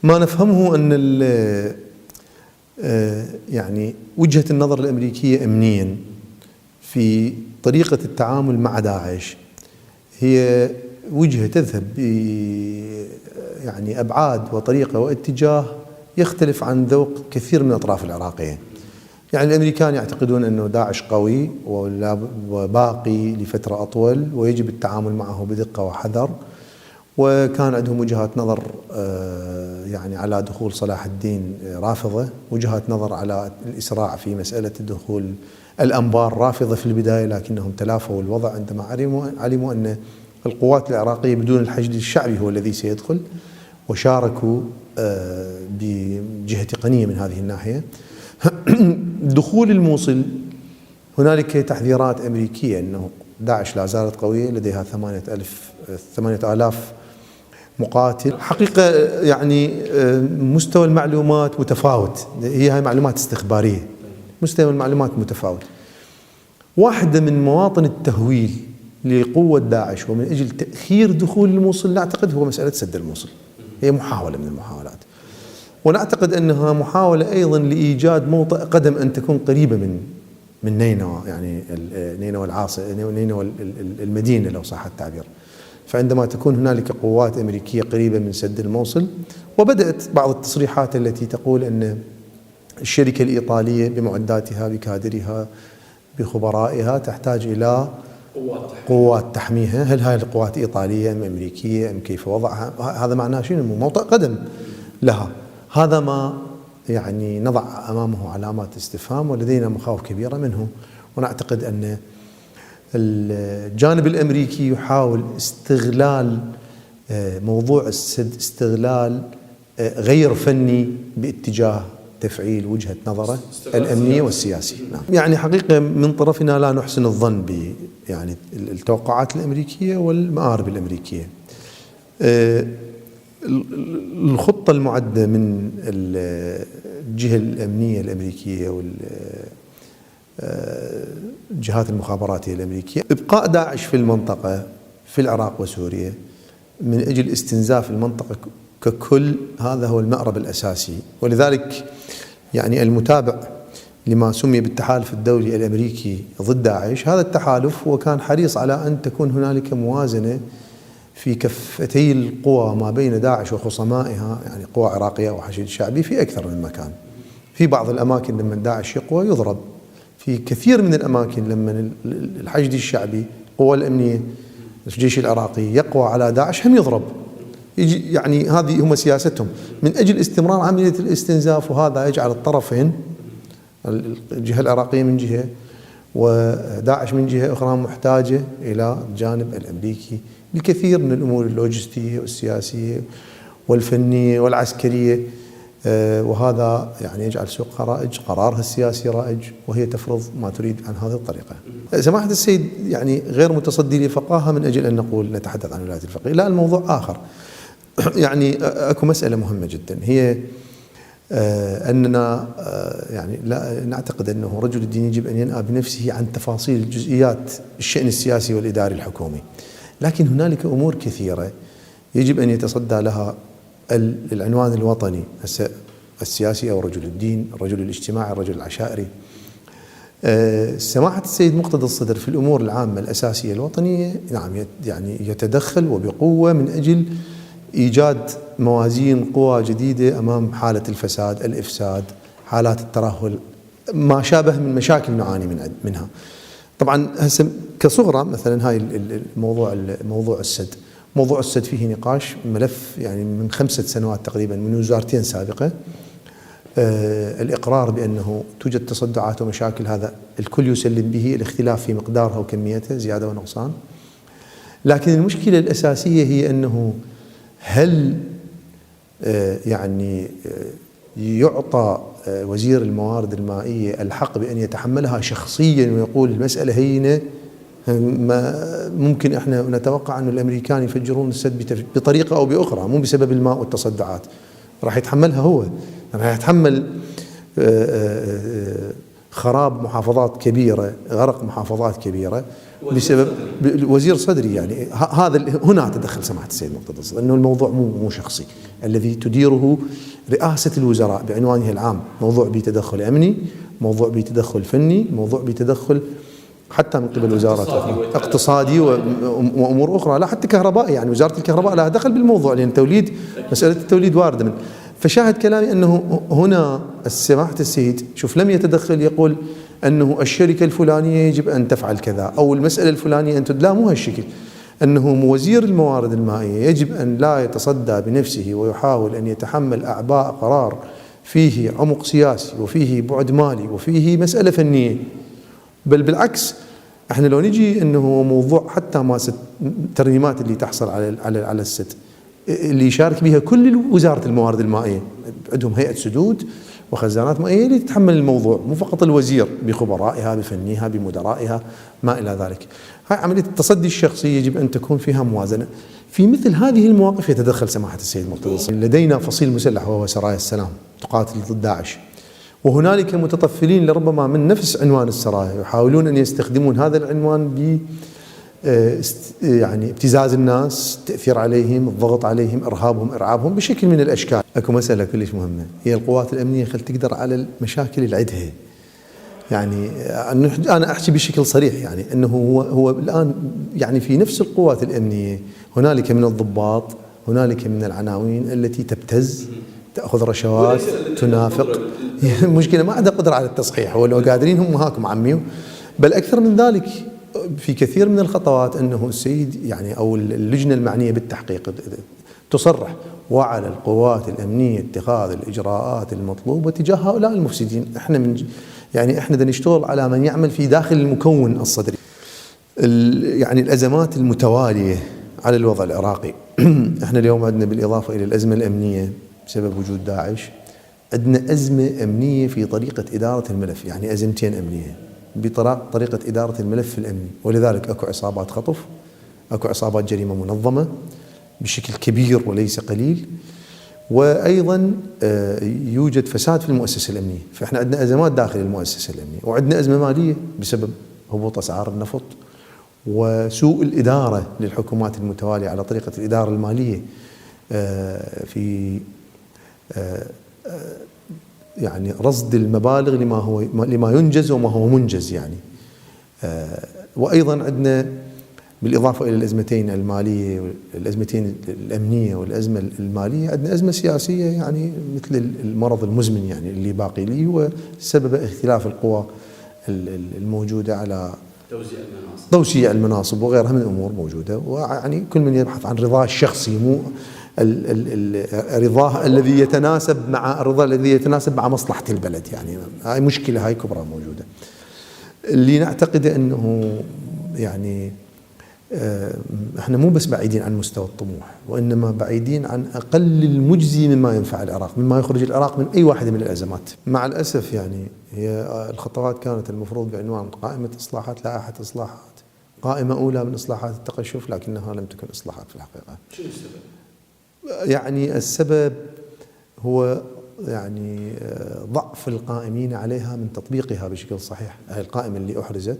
ما نفهمه أن يعني وجهة النظر الأمريكية أمنيا في طريقة التعامل مع داعش هي وجهة تذهب يعني أبعاد وطريقة واتجاه يختلف عن ذوق كثير من الأطراف العراقية. يعني الأمريكان يعتقدون أنه داعش قوي وباقي لفترة أطول ويجب التعامل معه بدقة وحذر، وكان عندهم وجهات نظر يعني على دخول صلاح الدين رافضة، وجهات نظر على الإسراع في مسألة دخول الأنبار رافضة في البداية، لكنهم تلافوا الوضع عندما علموا أن القوات العراقية بدون الحشد الشعبي هو الذي سيدخل، وشاركوا بجهة تقنية من هذه الناحية. دخول الموصل هنالك تحذيرات أمريكية أنه داعش لا زالت قوية، لديها 8000 مقاتل. حقيقة يعني مستوى المعلومات متفاوت، هي معلومات استخبارية، مستوى المعلومات متفاوت. واحدة من مواطن التهويل لقوة داعش ومن أجل تأخير دخول الموصل نعتقد هو مسألة سد الموصل، هي محاولة من المحاولات، ونعتقد أنها محاولة أيضا لإيجاد موطئ قدم أن تكون قريبة من نينوى، يعني نينوى العاصمة، نينوى المدينة لو صح التعبير. فعندما تكون هنالك قوات أمريكية قريبة من سد الموصل، وبدأت بعض التصريحات التي تقول أن الشركة الإيطالية بمعداتها بكادرها بخبرائها تحتاج إلى قوات تحميها. هل هذه القوات إيطالية أم أمريكية أم كيف وضعها؟ هذا معناه شنو؟ موطئ قدم لها. هذا ما يعني نضع أمامه علامات استفهام، ولدينا مخاوف كبيرة منه. ونعتقد أن الجانب الأمريكي يحاول استغلال موضوع السد استغلال غير فني باتجاه تفعيل وجهة نظره الأمنية والسياسية. نعم. يعني حقيقة من طرفنا لا نحسن الظن ب يعني التوقعات الأمريكية والمآرب الأمريكية. الخطة المعدة من الجهة الأمنية الأمريكية والجهات المخابراتية الأمريكية إبقاء داعش في المنطقة في العراق وسوريا من أجل استنزاف المنطقة ككل، هذا هو المأرب الأساسي. ولذلك يعني المتابع لما سمي بالتحالف الدولي الأمريكي ضد داعش، هذا التحالف وكان حريص على أن تكون هنالك موازنة في كفتي القوى ما بين داعش وخصمائها، يعني قوى عراقية وحشد شعبي في أكثر من مكان. في بعض الأماكن لما داعش يقوى يضرب، في كثير من الأماكن لما الحشد الشعبي القوى الأمنية الجيش العراقي يقوى على داعش هم يضرب. يعني هذه هم سياستهم من أجل استمرار عملية الاستنزاف، وهذا يجعل الطرفين الجهة العراقية من جهة وداعش من جهة أخرى محتاجة إلى الجانب الأمريكي لكثير من الأمور اللوجستية والسياسية والفنية والعسكرية، وهذا يعني يجعل سوقها رائج، قرارها السياسي رائج، وهي تفرض ما تريد عن هذه الطريقة. سماحة السيد يعني غير متصدي لفقاهة من أجل أن نقول نتحدث عن ولاية الفقيه، لا، الموضوع آخر. يعني أكو مسألة مهمة جدا، هي أننا يعني لا نعتقد أنه رجل الدين يجب أن ينأى بنفسه عن تفاصيل جزئيات الشأن السياسي والإداري الحكومي، لكن هنالك أمور كثيرة يجب أن يتصدى لها العنوان الوطني السياسي أو رجل الدين، الرجل الاجتماعي، الرجل العشائري. سماحة السيد مقتدى الصدر في الأمور العامة الأساسية الوطنية نعم يعني يتدخل وبقوة من أجل إيجاد موازين قوى جديدة أمام حالة الفساد، الإفساد، حالات الترهل، ما شابه من مشاكل نعاني منها. طبعا هسه كصغرى مثلا هاي موضوع السد، موضوع السد فيه نقاش ملف يعني من 5 سنوات تقريبا من وزارتين سابقة. الإقرار بأنه توجد تصدعات ومشاكل هذا الكل يسلم به، الاختلاف في مقدارها وكميتها زيادة ونقصان. لكن المشكلة الأساسية هي أنه هل يعني يعطى وزير الموارد المائية الحق بأن يتحملها شخصيا ويقول المسألة هينة؟ ممكن احنا نتوقع أن الأمريكان يفجرون السد بطريقة أو بأخرى، مو بسبب الماء والتصدعات، راح يتحملها هو، راح يتحمل خراب محافظات كبيرة، غرق محافظات كبيرة بسبب وزير صدري. يعني هذا هنا تدخل سماحة السيد مرتضى الصدر، أنه الموضوع مو شخصي. الذي تديره رئاسة الوزراء بعنوانه العام، موضوع بتدخل أمني، موضوع بتدخل فني، موضوع بتدخل حتى من قبل وزارات أخرى اقتصادي وأمور أخرى، لا حتى كهربائي. يعني وزارة الكهرباء لها دخل بالموضوع، لأن مسألة التوليد واردة من. فشاهد كلامي أنه هنا سماحة السيد شوف لم يتدخل يقول أنه الشركة الفلانية يجب أن تفعل كذا أو المسألة الفلانية أن لا، مو هالشكل. أنه وزير الموارد المائية يجب أن لا يتصدى بنفسه ويحاول أن يتحمل أعباء قرار فيه عمق سياسي وفيه بعد مالي وفيه مسألة فنية. بل بالعكس، احنا لو نجي انه موضوع حتى ماسة الترميمات اللي تحصل على السد اللي يشارك بها كل وزارة الموارد المائية، عندهم هيئة سدود وخزانات مائية اللي تتحمل الموضوع، مو فقط الوزير بخبرائها بفنيها بمدرائها ما إلى ذلك. هاي عملية التصدي الشخصي يجب أن تكون فيها موازنة. في مثل هذه المواقف يتدخل سماحة السيد مرتضى. لدينا فصيل مسلح وهو سرايا السلام تقاتل ضد داعش، وهنالك متطفلين لربما من نفس عنوان السرايا يحاولون أن يستخدمون هذا العنوان ب يعني ابتزاز الناس، التأثير عليهم، الضغط عليهم، إرهابهم، إرعابهم بشكل من الأشكال. أكو مسألة كلش مهمة، هي القوات الأمنية خل تقدر على المشاكل اللي عندها. يعني أنا أحكي بشكل صريح، يعني أنه هو الآن يعني في نفس القوات الأمنية هنالك من الضباط، هنالك من العناوين التي تبتز، تأخذ رشوات، تنافق. المشكلة ما عندها قدرة على التصحيح، ولو قادرين هم هاكم عمي. بل أكثر من ذلك، في كثير من الخطوات أنه السيد يعني أو اللجنة المعنية بالتحقيق تصرح وعلى القوات الأمنية اتخاذ الإجراءات المطلوبة تجاه هؤلاء المفسدين. احنا بدنا نشتغل على من يعمل في داخل المكون الصدري. يعني الأزمات المتوالية على الوضع العراقي احنا اليوم عندنا بالإضافة إلى الأزمة الأمنية بسبب وجود داعش، عندنا أزمة أمنية في طريقة إدارة الملف، يعني أزمتين أمنية بطريقة إدارة الملف الأمني. ولذلك أكو عصابات خطف، أكو عصابات جريمة منظمة بشكل كبير وليس قليل، وأيضا يوجد فساد في المؤسسة الأمنية. فإحنا عندنا أزمات داخل المؤسسة الأمنية، وعندنا أزمة مالية بسبب هبوط أسعار النفط وسوء الإدارة للحكومات المتوالية على طريقة الإدارة المالية في يعني رصد المبالغ لما ينجز وما هو منجز يعني. وأيضا عندنا بالإضافة إلى الأزمتين المالية والأزمتين الأمنية والأزمة المالية، عندنا أزمة سياسية يعني مثل المرض المزمن يعني اللي باقي لي، وسبب اختلاف القوى الموجودة على توزيع المناصب وغيرها من الأمور موجودة. ويعني كل من يبحث عن رضاه الشخصي، مو الرضاه الذي يتناسب مع الرضا الذي يتناسب مع مصلحة البلد. يعني هاي مشكلة، هاي كبرى موجودة. اللي نعتقد أنه يعني احنا مو بس بعيدين عن مستوى الطموح، وإنما بعيدين عن أقل المجزي مما ينفع العراق، مما يخرج العراق من أي واحدة من الأزمات. مع الأسف يعني هي الخطوات كانت المفروض بعنوان قائمة إصلاحات، لائحة إصلاحات، قائمة أولى من إصلاحات التقشف، لكنها لم تكن إصلاحات في الحقيقة. شو السبب؟ يعني السبب هو يعني ضعف القائمين عليها من تطبيقها بشكل صحيح، هذه القائمة اللي أحرزت.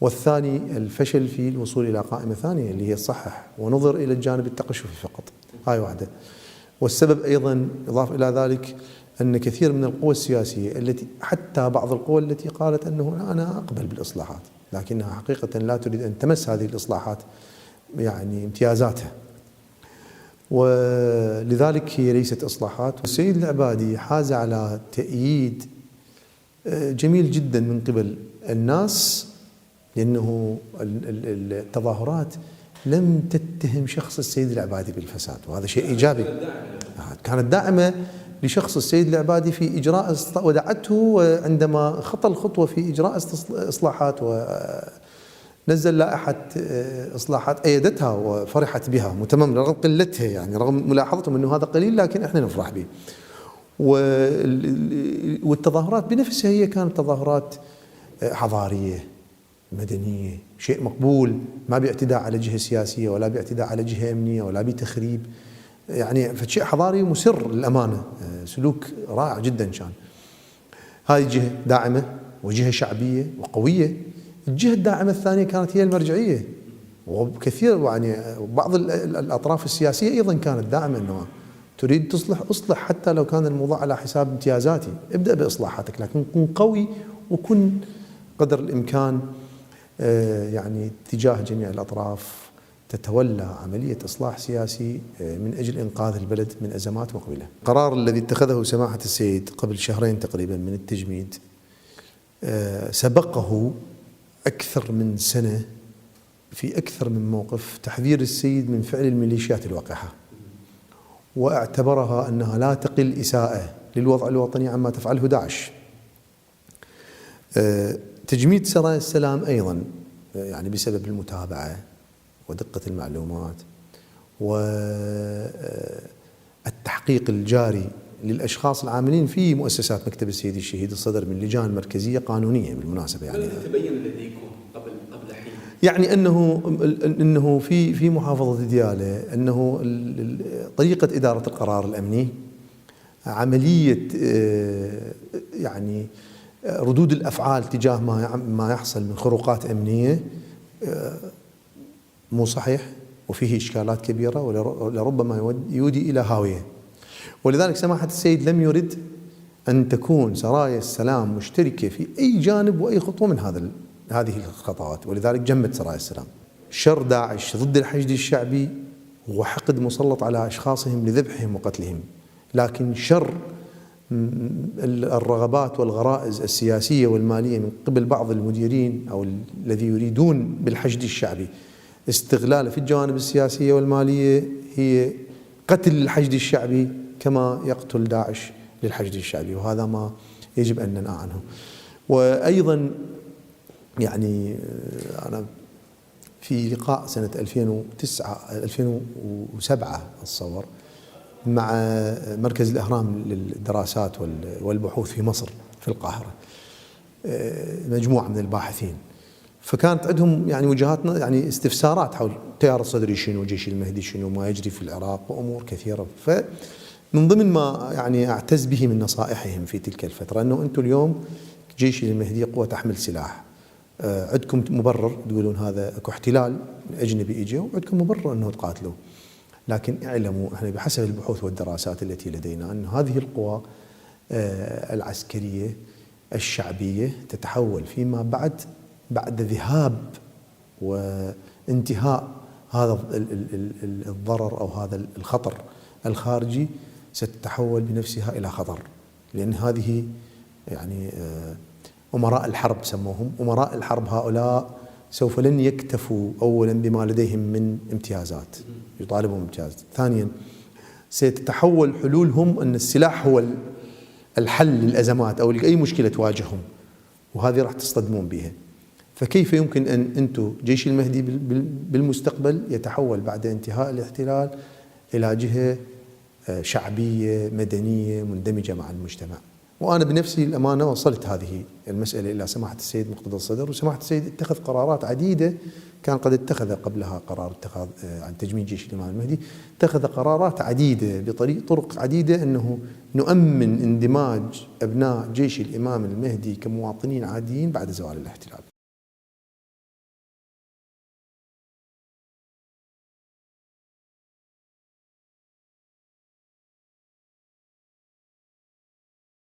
والثاني الفشل في الوصول إلى قائمة ثانية اللي هي الصحح ونظر إلى الجانب التقشفي فقط. هاي واحدة. والسبب أيضا إضافة إلى ذلك أن كثير من القوى السياسية التي حتى بعض القوى التي قالت أنه أنا أقبل بالإصلاحات، لكنها حقيقة لا تريد أن تمس هذه الإصلاحات يعني امتيازاتها، ولذلك هي ليست إصلاحات. السيد العبادي حاز على تأييد جميل جدا من قبل الناس، لأنه التظاهرات لم تتهم شخص السيد العبادي بالفساد، وهذا شيء إيجابي. كانت داعمة لشخص السيد العبادي في إجراء، ودعته عندما خطى الخطوة في إجراء إصلاحات ونزل لائحة إصلاحات أيدتها وفرحت بها متمم رغم قلتها، يعني رغم ملاحظتهم أنه هذا قليل لكن إحنا نفرح به. والتظاهرات بنفسها هي كانت تظاهرات حضارية مدنية، شيء مقبول، ما باعتداء على جهة سياسية ولا باعتداء على جهة أمنية ولا بتخريب، يعني فشيء حضاري مسر للأمانة، سلوك رائع جدا كان. هذه جهة داعمة وجهة شعبية وقوية. الجهة الداعمة الثانية كانت هي المرجعية، وكثير يعني بعض الأطراف السياسية أيضا كانت داعمة، أنه تريد تصلح أصلح، حتى لو كان الموضوع على حساب امتيازاتي، ابدأ بإصلاحاتك لكن كن قوي وكن قدر الإمكان يعني تجاه جميع الأطراف تتولى عملية إصلاح سياسي من أجل إنقاذ البلد من أزمات مقبلة. القرار الذي اتخذه سماحة السيد قبل شهرين تقريبا من التجميد سبقه أكثر من سنة في أكثر من موقف تحذير السيد من فعل الميليشيات الوقحة، واعتبرها أنها لا تقل إساءة للوضع الوطني عما تفعله داعش. تجميد سرايا السلام أيضا يعني بسبب المتابعة ودقة المعلومات والتحقيق الجاري للأشخاص العاملين في مؤسسات مكتب السيد الشهيد الصدر من لجان مركزية قانونية بالمناسبة. يعني تبين لديكم قبل حين يعني أنه في محافظة ديالى أنه طريقة إدارة القرار الأمني، عملية يعني ردود الأفعال تجاه ما يحصل من خروقات أمنية مو صحيح، وفيه إشكالات كبيرة ولربما يودي إلى هاوية. ولذلك سماحة السيد لم يرد أن تكون سرايا السلام مشتركة في أي جانب وأي خطوة من هذه الخطوات، ولذلك جمد سرايا السلام. شر داعش ضد الحشد الشعبي هو حقد مسلط على أشخاصهم لذبحهم وقتلهم، لكن شر الرغبات والغرائز السياسية والمالية من قبل بعض المديرين أو الذي يريدون بالحشد الشعبي استغلاله في الجوانب السياسية والمالية هي قتل الحشد الشعبي كما يقتل داعش للحشد الشعبي، وهذا ما يجب أن ننأى عنه. وأيضا يعني أنا في لقاء سنة 2007 أتصور مع مركز الأهرام للدراسات والبحوث في مصر في القاهرة، مجموعة من الباحثين، فكانت عندهم يعني وجهاتنا يعني استفسارات حول التيار الصدري شنو، جيش المهدي شنو، ما يجري في العراق وأمور كثيرة. فمن ضمن ما يعني أعتز به من نصائحهم في تلك الفترة أنه أنتم اليوم جيش المهدي قوة تحمل سلاح، عندكم مبرر تقولون هذا اكو احتلال أجنبي إجا، وعندكم مبرر أنه تقاتلوا، لكن اعلموا احنا بحسب البحوث والدراسات التي لدينا أن هذه القوى العسكرية الشعبية تتحول فيما بعد ذهاب وانتهاء هذا الضرر أو هذا الخطر الخارجي، ستتحول بنفسها إلى خطر، لأن هذه يعني أمراء الحرب سموهم، أمراء الحرب هؤلاء سوف لن يكتفوا أولا بما لديهم من امتيازات يطالبهم امتياز، ثانيا ستتحول حلولهم أن السلاح هو الحل للأزمات أو لأي مشكلة تواجههم، وهذه راح تصطدمون بها. فكيف يمكن أن أنتم جيش المهدي بالمستقبل يتحول بعد انتهاء الاحتلال إلى جهة شعبية مدنية مندمجة مع المجتمع؟ وأنا بنفسي الأمانة وصلت هذه المسألة إلى سماحة السيد مقتدى الصدر، وسماحة السيد اتخذ قرارات عديدة كان قد اتخذ قبلها قرار اتخاذ عن تجميد جيش الإمام المهدي، اتخذ قرارات عديدة بطرق عديدة أنه نؤمن اندماج أبناء جيش الإمام المهدي كمواطنين عاديين بعد زوال الاحتلال.